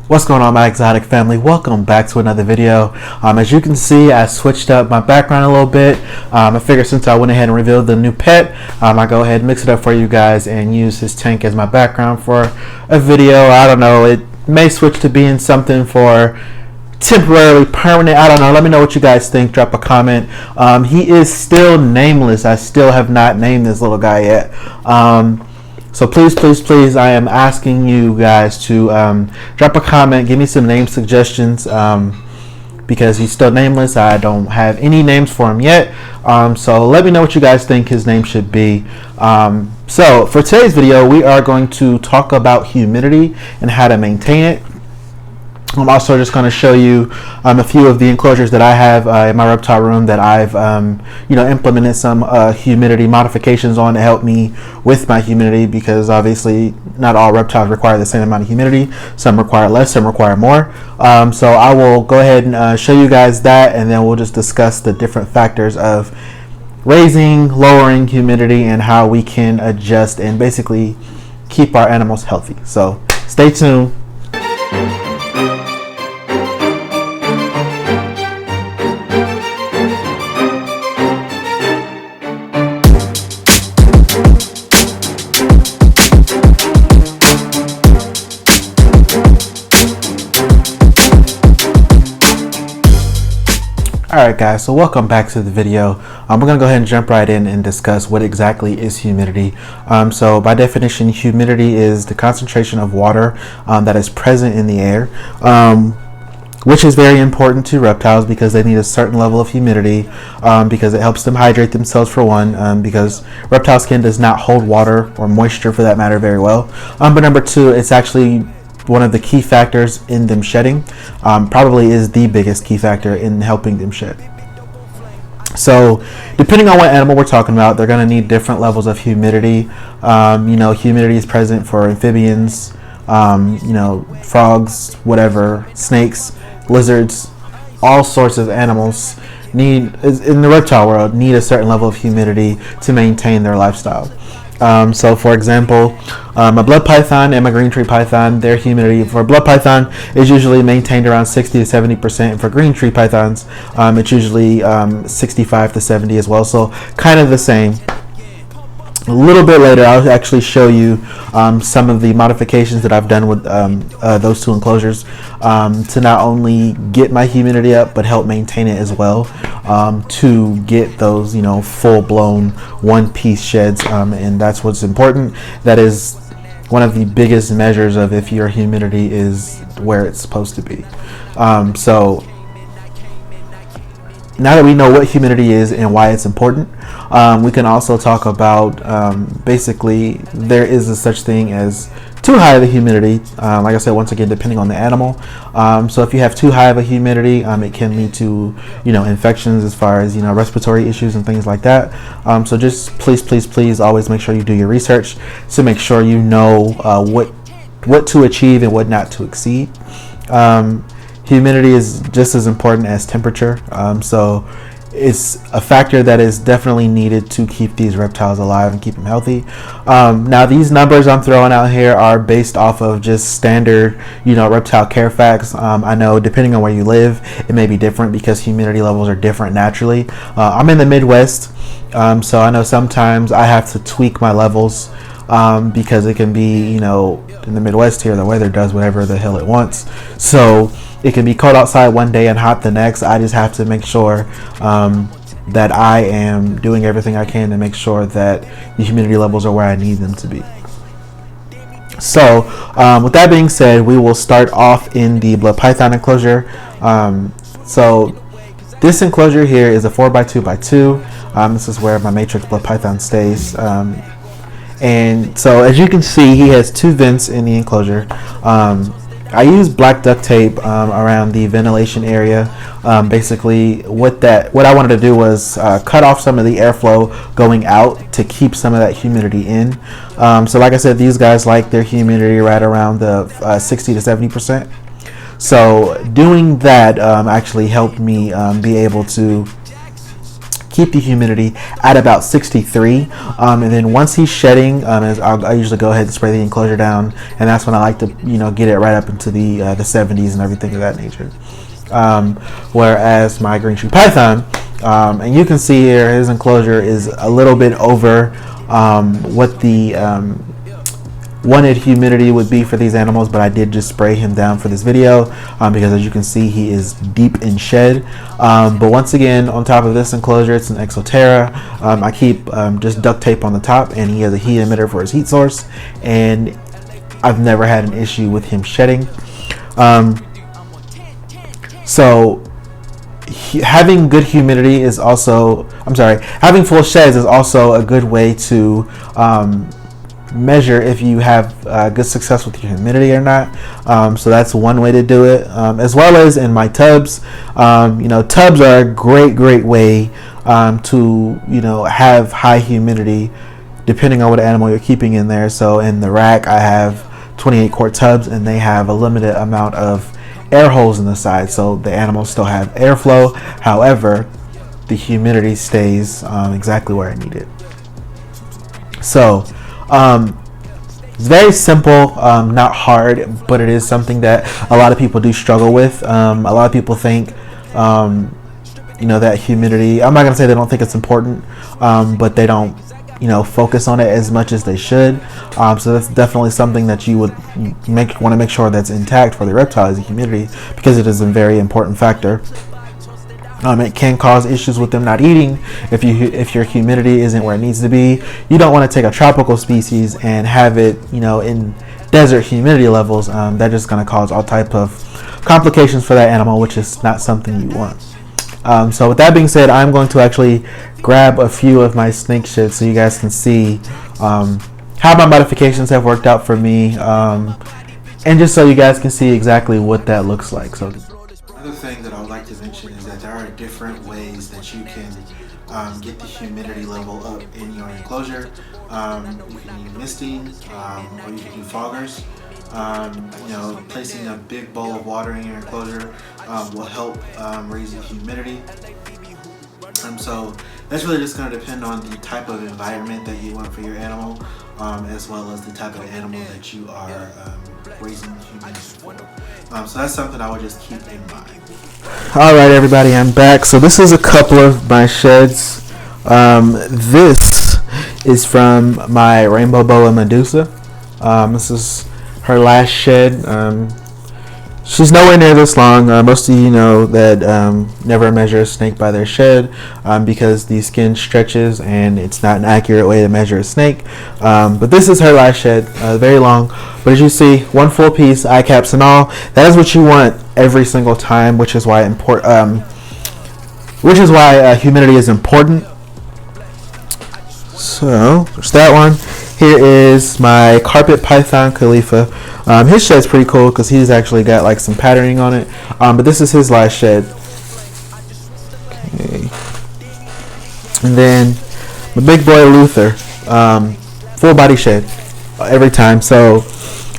What's going on, my exotic family? Welcome back to another video. As you can see, I switched up my background a little bit. I figured since I went ahead and revealed the new pet, I go ahead and mix it up for you guys and use his tank as my background for a video. I don't know, it may switch to being something for temporarily permanent. I don't know. Let me know what you guys think. Drop a comment. He is still nameless. I still have not named this little guy yet. So please, I am asking you guys to drop a comment, give me some name suggestions, because he's still nameless. I don't have any names for him yet. So let me know what you guys think his name should be. So for today's video, we are going to talk about humidity and how to maintain it. I'm also just going to show you a few of the enclosures that I have in my reptile room that I've implemented some humidity modifications on to help me with my humidity, because obviously not all reptiles require the same amount of humidity. Some require less, some require more. So I will go ahead and show you guys that, and then we'll just discuss the different factors of raising, lowering humidity, and how we can adjust and basically keep our animals healthy. So stay tuned. Alright guys, so welcome back to the video. We're going to go ahead and jump right in and discuss what exactly is humidity. So by definition, humidity is the concentration of water that is present in the air, which is very important to reptiles because they need a certain level of humidity, because it helps them hydrate themselves for one, because reptile skin does not hold water or moisture for that matter very well. But number two, it's actually one of the key factors in them shedding. Probably is the biggest key factor in helping them shed. So depending on what animal we're talking about, they're going to need different levels of humidity. Humidity is present for amphibians, frogs, whatever, snakes, lizards, all sorts of animals in the reptile world need a certain level of humidity to maintain their lifestyle. So for example, a blood python and a green tree python, their humidity for blood python is usually maintained around 60 to 70%, and for green tree pythons it's usually 65 to 70 as well, so kind of the same. A little bit later I'll actually show you some of the modifications that I've done with those two enclosures to not only get my humidity up but help maintain it as well, to get those full-blown one-piece sheds, and that's what's important. That is one of the biggest measures of if your humidity is where it's supposed to be. So now that we know what humidity is and why it's important, we can also talk about basically there is a such thing as too high of a humidity. Like I said, once again, depending on the animal. So if you have too high of a humidity, it can lead to infections as far as respiratory issues and things like that. So just please always make sure you do your research to make sure you know what to achieve and what not to exceed. Humidity is just as important as temperature, so it's a factor that is definitely needed to keep these reptiles alive and keep them healthy. Now these numbers I'm throwing out here are based off of just standard reptile care facts. I know depending on where you live it may be different because humidity levels are different naturally. I'm in the Midwest, so I know sometimes I have to tweak my levels because it can be in the Midwest here the weather does whatever the hell it wants, so it can be cold outside one day and hot the next. I just have to make sure that I am doing everything I can to make sure that the humidity levels are where I need them to be. So with that being said, we will start off in the blood python enclosure. So this enclosure here is a 4x2x2. This is where my matrix blood python stays. And so as you can see, he has two vents in the enclosure. I use black duct tape around the ventilation area. Basically what I wanted to do was cut off some of the airflow going out to keep some of that humidity in. So like I said, these guys like their humidity right around the 60 to 70%. So doing that actually helped me be able to keep the humidity at about 63, and then once he's shedding, I usually go ahead and spray the enclosure down, and that's when I like to get it right up into the 70s and everything of that nature. Whereas my green tree python, and you can see here his enclosure is a little bit over what the wanted humidity would be for these animals, but I did just spray him down for this video because as you can see he is deep in shed. But once again, on top of this enclosure, it's an Exoterra. I keep just duct tape on the top, and he has a heat emitter for his heat source, and I've never had an issue with him shedding. So having good humidity is also, having full sheds is also a good way to measure if you have good success with your humidity or not. So that's one way to do it, as well as in my tubs. Tubs are a great way to have high humidity depending on what animal you're keeping in there. So in the rack I have 28 quart tubs, and they have a limited amount of air holes in the side, so the animals still have airflow. However, the humidity stays exactly where I need it. So it's very simple, not hard, but it is something that a lot of people do struggle with. A lot of people think that humidity, I'm not gonna say they don't think it's important, but they don't focus on it as much as they should. So that's definitely something that you would want to make sure that's intact for the reptiles, the humidity, because it is a very important factor. It can cause issues with them not eating if your humidity isn't where it needs to be. You don't want to take a tropical species and have it in desert humidity levels. That's just going to cause all type of complications for that animal, which is not something you want. So with that being said, I'm going to actually grab a few of my snake sheds so you guys can see how my modifications have worked out for me, and just so you guys can see exactly what that looks like. So another thing that I would like to mention is that there are different ways that you can get the humidity level up in your enclosure. You can use misting, or you can do foggers. Placing a big bowl of water in your enclosure will help raise the humidity. So that's really just going to depend on the type of environment that you want for your animal, as well as the type of animal that you are raising humidity for. So that's something I would just keep in mind. Alright everybody, I'm back. So this is a couple of my sheds. This is from my rainbow boa medusa. This is her last shed. She's nowhere near this long. Most of you know that never measure a snake by their shed because the skin stretches and it's not an accurate way to measure a snake. But this is her last shed, very long. But as you see, one full piece, eye caps and all. That is what you want every single time, which is why humidity is important. So there's that one. Here is my carpet python Khalifa. His shed's pretty cool because he's actually got like some patterning on it. But this is his last shed. Okay. And then my big boy Luther, full body shed every time. So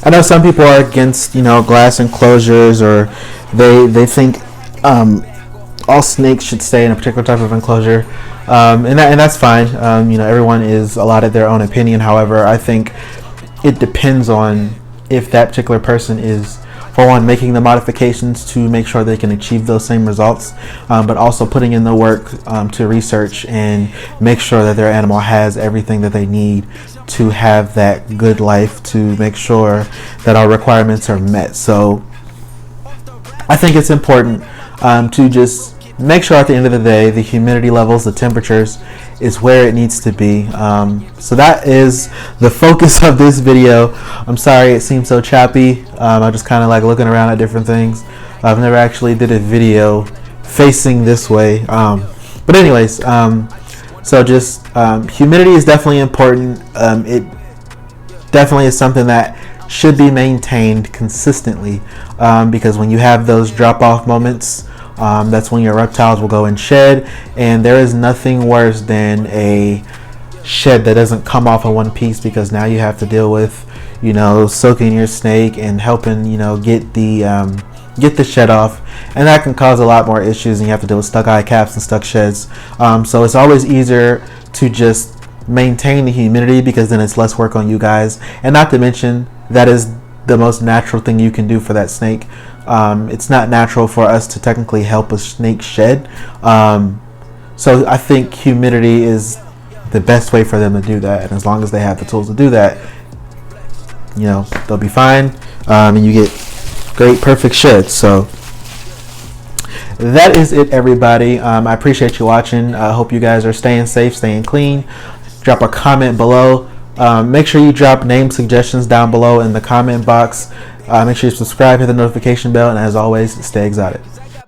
I know some people are against glass enclosures, or they think all snakes should stay in a particular type of enclosure. And that's fine. Everyone is allotted their own opinion. However, I think it depends on if that particular person is, for one, making the modifications to make sure they can achieve those same results, but also putting in the work to research and make sure that their animal has everything that they need to have that good life, to make sure that our requirements are met. So I think it's important to just make sure at the end of the day the humidity levels, the temperatures is where it needs to be. So that is the focus of this video. I'm sorry it seems so choppy. I just kind of like looking around at different things. I've never actually did a video facing this way. But anyways, so just humidity is definitely important. It definitely is something that should be maintained consistently, because when you have those drop-off moments, that's when your reptiles will go and shed, and there is nothing worse than a shed that doesn't come off in one piece, because now you have to deal with soaking your snake and helping, get the shed off, and that can cause a lot more issues, and you have to deal with stuck eye caps and stuck sheds. So it's always easier to just maintain the humidity, because then it's less work on you guys, and not to mention that is the most natural thing you can do for that snake. It's not natural for us to technically help a snake shed, so I think humidity is the best way for them to do that, and as long as they have the tools to do that, they'll be fine, and you get great perfect sheds. So that is it, everybody. I appreciate you watching. I hope you guys are staying safe, staying clean. Drop a comment below. Make sure you drop name suggestions down below in the comment box. Make sure you subscribe, hit the notification bell, and as always, stay exotic.